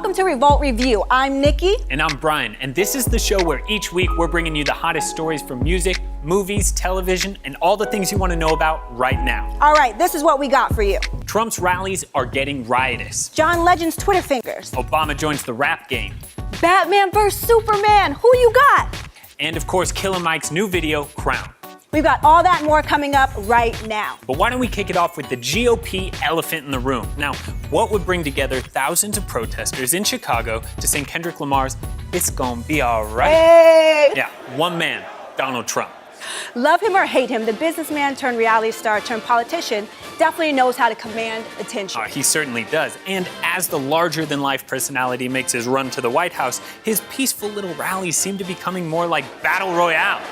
welcome to Revolt Review. I'm Nikki. And I'm Brian, and this is the show where each week we're bringing you the hottest stories from music, movies, television, and all the things you want to know about right now. All right, this is what we got for you. Trump's rallies are getting riotous. John Legend's Twitter fingers. Obama joins the rap game. Batman vs. Superman. Who you got? And of course, Killer Mike's new video, Crown. We've got all that and more coming up right now. But why don't we kick it off with the GOP elephant in the room? Now, what would bring together thousands of protesters in Chicago to sing Kendrick Lamar's "It's Gonna Be Alright"? Hey! Yeah, one man, Donald Trump. Love him or hate him, the businessman turned reality star turned politician definitely knows how to command attention. He certainly does. And as the larger-than-life personality makes his run to the White House, his peaceful little rallies seem to be becoming more like battle royales.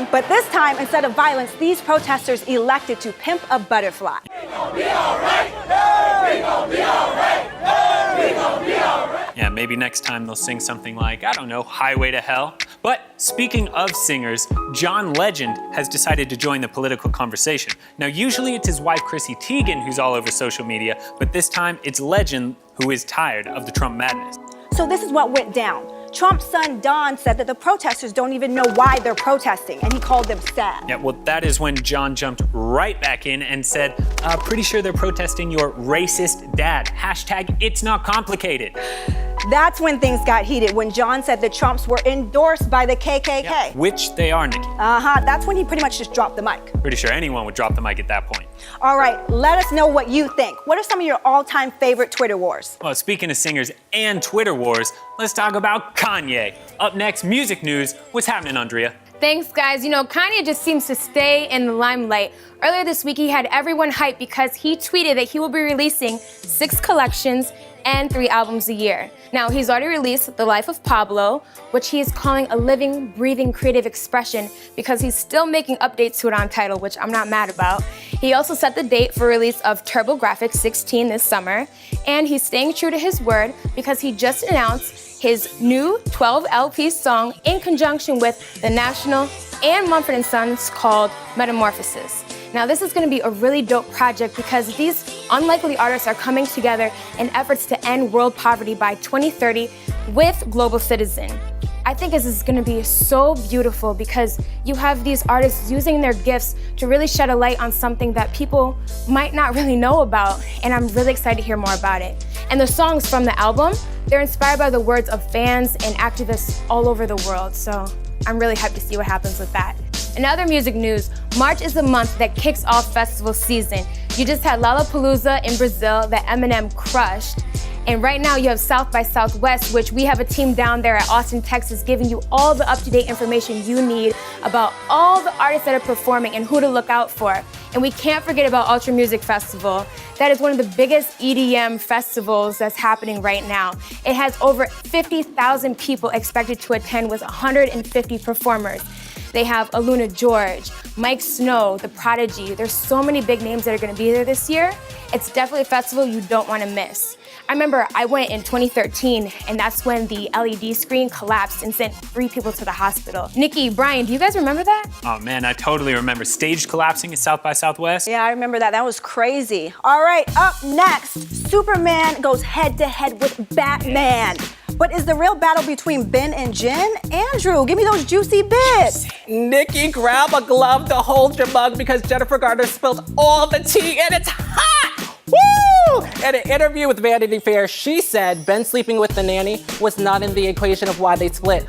But this time, instead of violence, these protesters elected to pimp a butterfly. We gon' be alright. Hey, we gon' be alright. Hey, we gon' be alright. Yeah, maybe next time they'll sing something like, I don't know, Highway to Hell. But speaking of singers, John Legend has decided to join the political conversation. Now, usually it's his wife, Chrissy Teigen, who's all over social media, but this time it's Legend who is tired of the Trump madness. So this is what went down. Trump's son, Don, said that the protesters don't even know why they're protesting, and he called them sad. Yeah, well, that is when John jumped right back in and said, pretty sure they're protesting your racist dad. Hashtag it's not complicated. That's when things got heated, when John said the Trumps were endorsed by the KKK. Yeah, which they are, Nikki. That's when he pretty much just dropped the mic. Pretty sure anyone would drop the mic at that point. All right, let us know what you think. What are some of your all-time favorite Twitter wars? Well, speaking of singers and Twitter wars, let's talk about Kanye. Up next, music news. What's happening, Andrea? Thanks, guys. You know, Kanye just seems to stay in the limelight. Earlier this week, he had everyone hyped because he tweeted that he will be releasing 6 collections and 3 albums a year. Now, he's already released The Life of Pablo, which he is calling a living, breathing, creative expression because he's still making updates to it on Tidal, which I'm not mad about. He also set the date for release of TurboGrafx 16 this summer, and he's staying true to his word because he just announced his new 12 LP song in conjunction with The National and Mumford & Sons called Metamorphosis. Now, this is going to be a really dope project because these unlikely artists are coming together in efforts to end world poverty by 2030 with Global Citizen. I think this is going to be so beautiful because you have these artists using their gifts to really shed a light on something that people might not really know about, and I'm really excited to hear more about it. And the songs from the album, they're inspired by the words of fans and activists all over the world, so I'm really hyped to see what happens with that. In other music news, March is the month that kicks off festival season. You just had Lollapalooza in Brazil that Eminem crushed. And right now you have South by Southwest, which we have a team down there at Austin, Texas, giving you all the up-to-date information you need about all the artists that are performing and who to look out for. And we can't forget about Ultra Music Festival. That is one of the biggest EDM festivals that's happening right now. It has over 50,000 people expected to attend with 150 performers. They have Aluna George, Mike Snow, The Prodigy. There's so many big names that are gonna be there this year. It's definitely a festival you don't wanna miss. I remember I went in 2013, and that's when the LED screen collapsed and sent 3 people to the hospital. Nikki, Brian, do you guys remember that? Oh man, I totally remember. Stage collapsing at South by Southwest. Yeah, I remember that. That was crazy. All right, up next, Superman goes head-to-head with Batman. But is the real battle between Ben and Jen? Andrew, give me those juicy bits. Nikki, grab a glove to hold your mug because Jennifer Garner spilled all the tea and it's hot! Woo! In an interview with Vanity Fair, she said Ben sleeping with the nanny was not in the equation of why they split.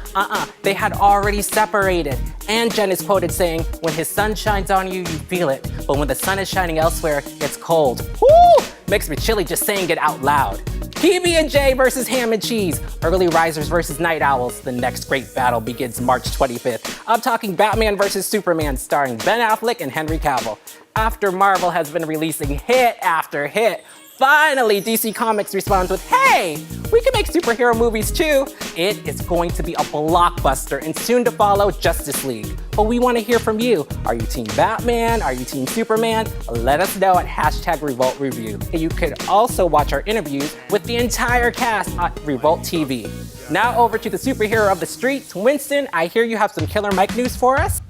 They had already separated. And Jen is quoted saying, when his sun shines on you, you feel it. But when the sun is shining elsewhere, it's cold. Woo! Makes me chilly just saying it out loud. PB&J versus Ham and Cheese. Early risers versus night owls. The next great battle begins March 25th. I'm talking Batman versus Superman starring Ben Affleck and Henry Cavill. After Marvel has been releasing hit after hit, finally DC Comics responds with, hey, we can make superhero movies too. It is going to be a blockbuster and soon to follow Justice League. But we want to hear from you. Are you Team Batman? Are you Team Superman? Let us know at #RevoltReview. And you could also watch our interviews with the entire cast on Revolt TV. Now over to the superhero of the streets, Winston. I hear you have some killer Mike news for us.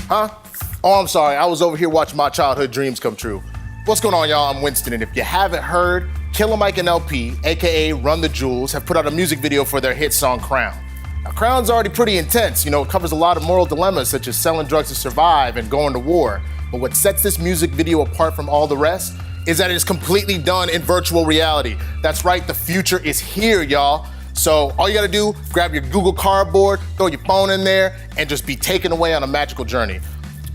Huh? Oh, I'm sorry. I was over here watching my childhood dreams come true. What's going on, y'all? I'm Winston, and if you haven't heard, Killer Mike and LP, aka Run the Jewels, have put out a music video for their hit song Crown. Now, Crown's already pretty intense. You know, it covers a lot of moral dilemmas such as selling drugs to survive and going to war. But what sets this music video apart from all the rest is that it is completely done in virtual reality. That's right, the future is here, y'all. So all you gotta do, grab your Google Cardboard, throw your phone in there, and just be taken away on a magical journey.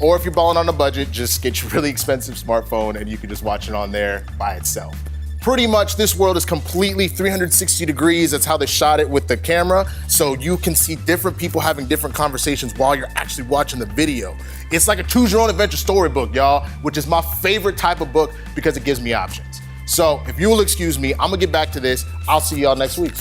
Or if you're balling on a budget, just get your really expensive smartphone and you can just watch it on there by itself. Pretty much this world is completely 360 degrees. That's how they shot it with the camera. So you can see different people having different conversations while you're actually watching the video. It's like a choose your own adventure storybook, y'all, which is my favorite type of book because it gives me options. So if you will excuse me, I'm gonna get back to this. I'll see y'all next week.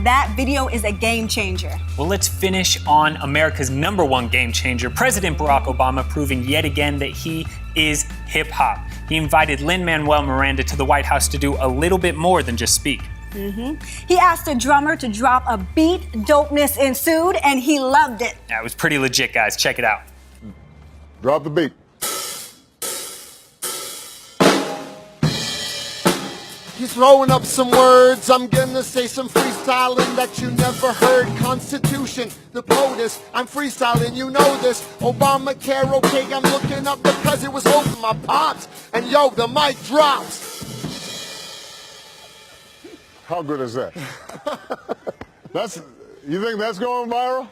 That video is a game changer. Well, let's finish on America's #1 game changer, President Barack Obama, proving yet again that he is hip hop. He invited Lin-Manuel Miranda to the White House to do a little bit more than just speak. He asked the drummer to drop a beat, dopeness ensued, and he loved it. Yeah, it was pretty legit, guys. Check it out. Drop the beat. He's throwing up some words. I'm gonna say some freestyling that you never heard. Constitution, the POTUS. I'm freestyling, you know this. Obamacare, okay, I'm looking up because it was holding my pops. And yo, the mic drops. How good is that? You think that's going viral?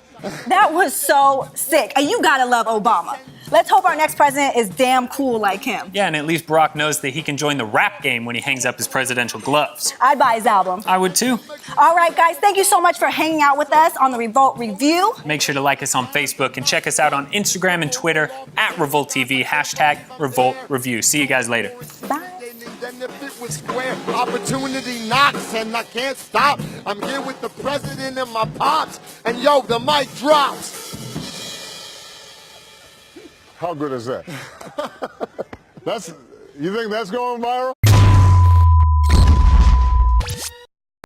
That was so sick. And you gotta love Obama. Let's hope our next president is damn cool like him. Yeah, and at least Barack knows that he can join the rap game when he hangs up his presidential gloves. I'd buy his album. I would too. All right, guys, thank you so much for hanging out with us on the Revolt Review. Make sure to like us on Facebook and check us out on Instagram and Twitter @Revolt TV, #Revolt Review. See you guys later. Bye. Then if it was square, opportunity knocks and I can't stop. I'm here with the president and my pops. And yo, the mic drops. How good is that? You think that's going viral?